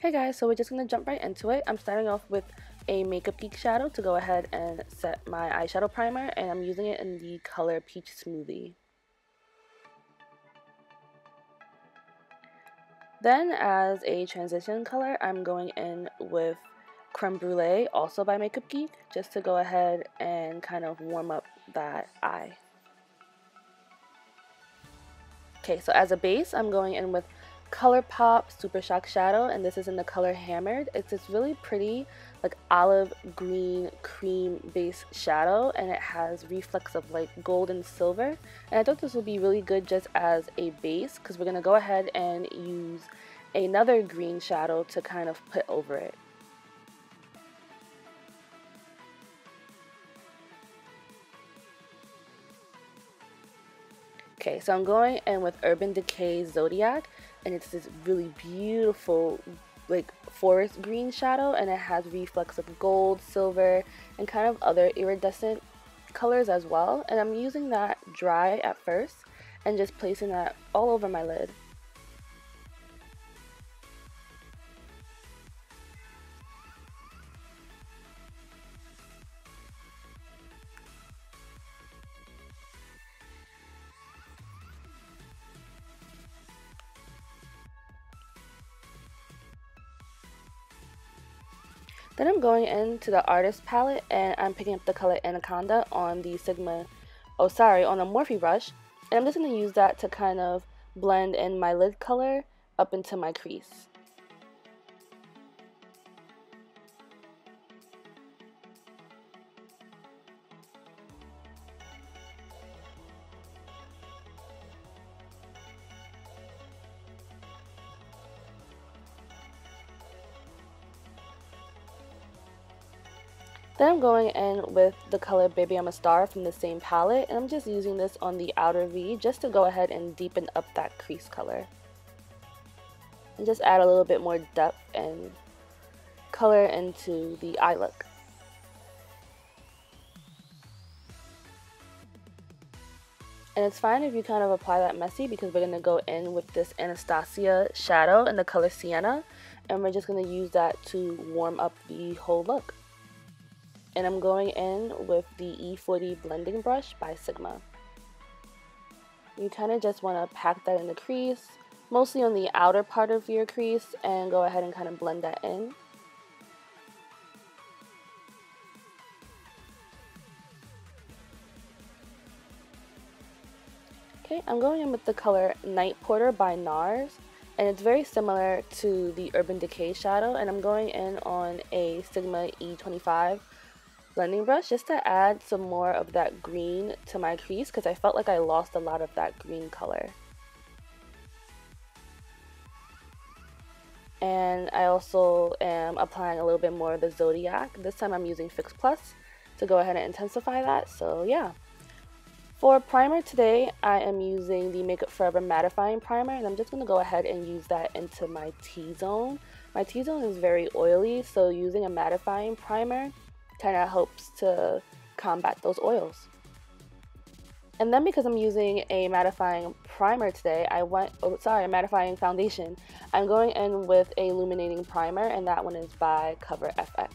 Hey guys, so we're just going to jump right into it. I'm starting off with a Makeup Geek shadow to go ahead and set my eyeshadow primer, and I'm using it in the color Peach Smoothie. Then as a transition color, I'm going in with Creme Brulee, also by Makeup Geek, just to go ahead and kind of warm up that eye. Okay, so as a base, I'm going in with ColourPop Super Shock Shadow, and this is in the color Hammered. It's this really pretty, like olive green cream base shadow, and it has reflex of like gold and silver. And I thought this would be really good just as a base, because we're going to go ahead and use another green shadow to kind of put over it. Okay, so I'm going in with Urban Decay Zodiac, and it's this really beautiful like forest green shadow, and it has reflex of gold, silver, and kind of other iridescent colors as well. And I'm using that dry at first and just placing that all over my lid. Then I'm going into the artist palette and I'm picking up the color Anaconda on the Sigma, on a Morphe brush. And I'm just going to use that to kind of blend in my lid color up into my crease. Then I'm going in with the color Baby I'm a Star from the same palette, and I'm just using this on the outer V just to go ahead and deepen up that crease color. And just add a little bit more depth and color into the eye look. And it's fine if you kind of apply that messy, because we're going to go in with this Anastasia shadow in the color Sienna, and we're just going to use that to warm up the whole look. And I'm going in with the E40 blending brush by Sigma. You kind of just want to pack that in the crease, mostly on the outer part of your crease, and go ahead and kind of blend that in. Okay, I'm going in with the color Night Porter by NARS, and it's very similar to the Urban Decay shadow, and I'm going in on a Sigma E25 blending brush just to add some more of that green to my crease, because I felt like I lost a lot of that green color. And I also am applying a little bit more of the Zodiac. This time I'm using Fix Plus to go ahead and intensify that, so yeah. For primer today, I am using the Makeup Forever Mattifying Primer, and I'm just going to go ahead and use that into my T-zone. My T-zone is very oily, so using a mattifying primer kind of helps to combat those oils. And then because I'm using a mattifying primer today, a mattifying foundation, I'm going in with a illuminating primer, and that one is by Cover FX.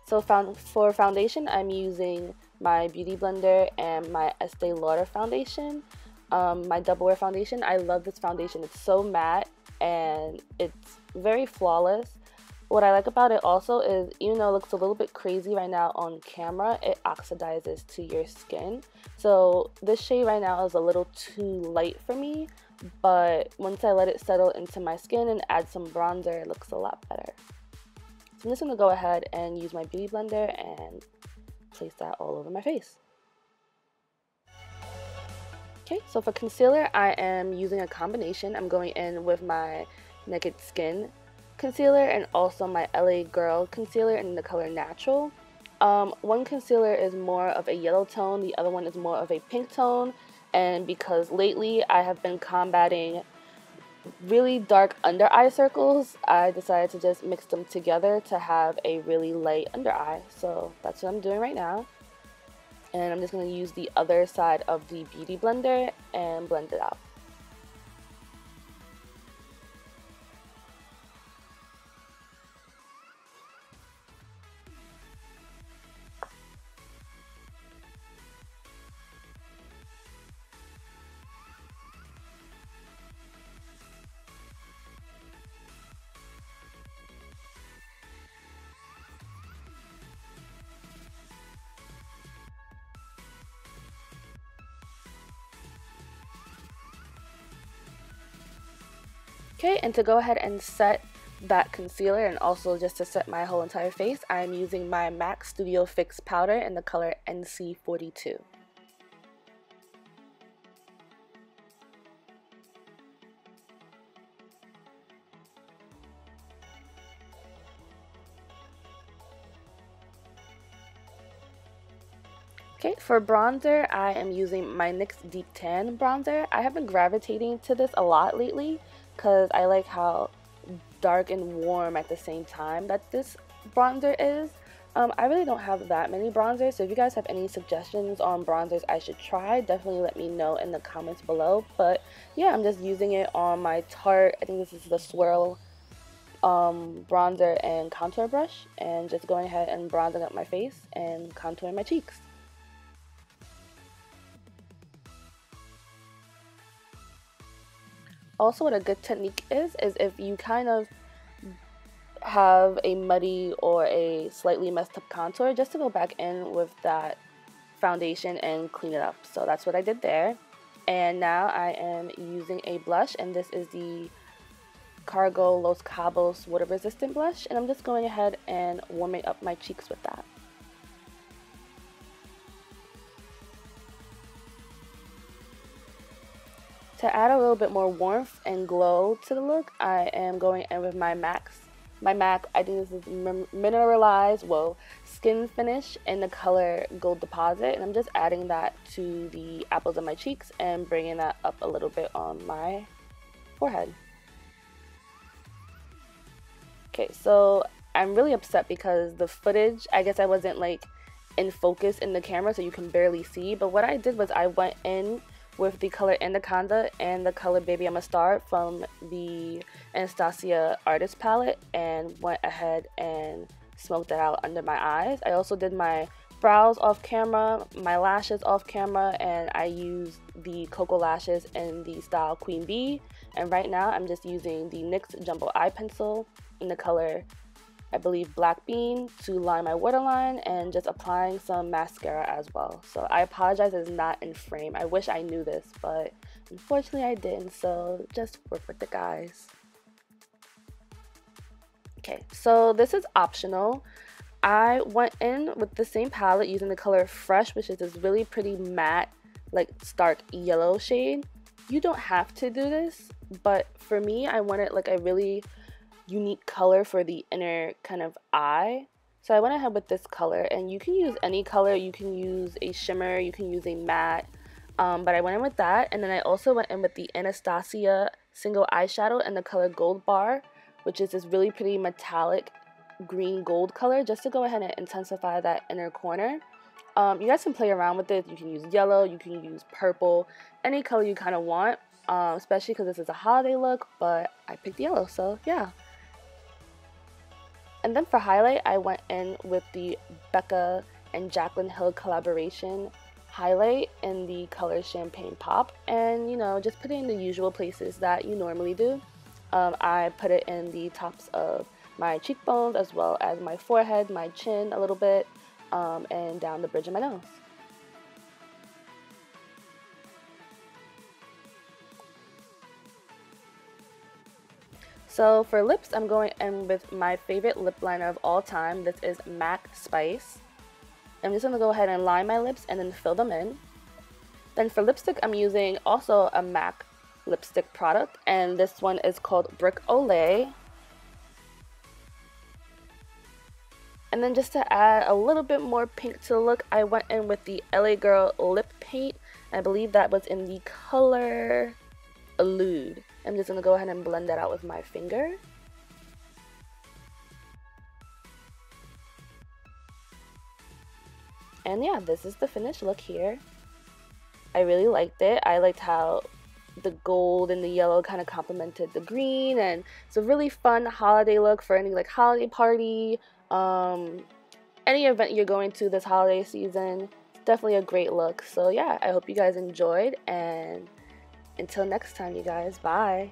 So for foundation, I'm using my Beauty Blender and my Estee Lauder foundation, my Double Wear foundation. I love this foundation. It's so matte and it's very flawless. What I like about it also is, even though it looks a little bit crazy right now on camera, it oxidizes to your skin. So this shade right now is a little too light for me, but once I let it settle into my skin and add some bronzer, it looks a lot better. So I'm just going to go ahead and use my Beauty Blender and place that all over my face. Okay, so for concealer, I am using a combination. I'm going in with my Naked Skin concealer and also my LA Girl concealer in the color Natural. One concealer is more of a yellow tone, the other one is more of a pink tone, and because lately I have been combating really dark under eye circles, I decided to just mix them together to have a really light under eye. So that's what I'm doing right now. And I'm just going to use the other side of the Beauty Blender and blend it out. Okay, and to go ahead and set that concealer and also just to set my whole entire face, I'm using my MAC Studio Fix powder in the color NC42. Okay, for bronzer, I am using my NYX Deep Tan bronzer. I have been gravitating to this a lot lately because I like how dark and warm at the same time that this bronzer is. I really don't have that many bronzers, so if you guys have any suggestions on bronzers I should try, definitely let me know in the comments below. But yeah, I'm just using it on my Tarte, I think this is the Swirl bronzer and contour brush, and just going ahead and bronzing up my face and contouring my cheeks. Also, what a good technique is if you kind of have a muddy or a slightly messed up contour, just to go back in with that foundation and clean it up. So that's what I did there. And now I am using a blush, and this is the Cargo Los Cabos water resistant blush, and I'm just going ahead and warming up my cheeks with that. To add a little bit more warmth and glow to the look, I am going in with my MAC, I think this is Mineralized Skin Finish in the color Gold Deposit, and I'm just adding that to the apples of my cheeks and bringing that up a little bit on my forehead. Okay, so I'm really upset because the footage, I guess I wasn't like in focus in the camera so you can barely see, but what I did was I went in with the color Anaconda and the color Baby I'm a Star from the Anastasia Artist Palette and went ahead and smoked that out under my eyes. I also did my brows off camera, my lashes off camera, and I used the Cocoa Lashes in the style Queen Bee. And right now I'm just using the NYX Jumbo Eye Pencil in the color, I believe, Black Bean, to line my waterline, and just applying some mascara as well. So I apologize it's not in frame. I wish I knew this, but unfortunately I didn't, so just work with the guys. Okay, so this is optional. I went in with the same palette using the color Fresh, which is this really pretty matte, like stark yellow shade. You don't have to do this, but for me, I wanted like a really unique color for the inner kind of eye. So I went ahead with this color, and you can use any color. You can use a shimmer, you can use a matte, but I went in with that. And then I also went in with the Anastasia single eyeshadow in the color Gold Bar, which is this really pretty metallic green gold color, just to go ahead and intensify that inner corner. You guys can play around with it. You can use yellow, you can use purple, any color you kind of want, especially because this is a holiday look, but I picked yellow, so yeah. And then for highlight, I went in with the Becca and Jaclyn Hill collaboration highlight in the color Champagne Pop, and you know, just put it in the usual places that you normally do. I put it in the tops of my cheekbones as well as my forehead, my chin a little bit, and down the bridge of my nose. So for lips, I'm going in with my favorite lip liner of all time. This is MAC Spice. I'm just going to go ahead and line my lips and then fill them in. Then for lipstick, I'm using also a MAC lipstick product, and this one is called Brick Olay. And then just to add a little bit more pink to the look, I went in with the LA Girl lip paint. I believe that was in the color Allude. I'm just going to go ahead and blend that out with my finger. And yeah, this is the finished look here. I really liked it. I liked how the gold and the yellow kind of complemented the green, and it's a really fun holiday look for any like holiday party, any event you're going to this holiday season. It's definitely a great look. So yeah, I hope you guys enjoyed, and until next time, you guys, bye.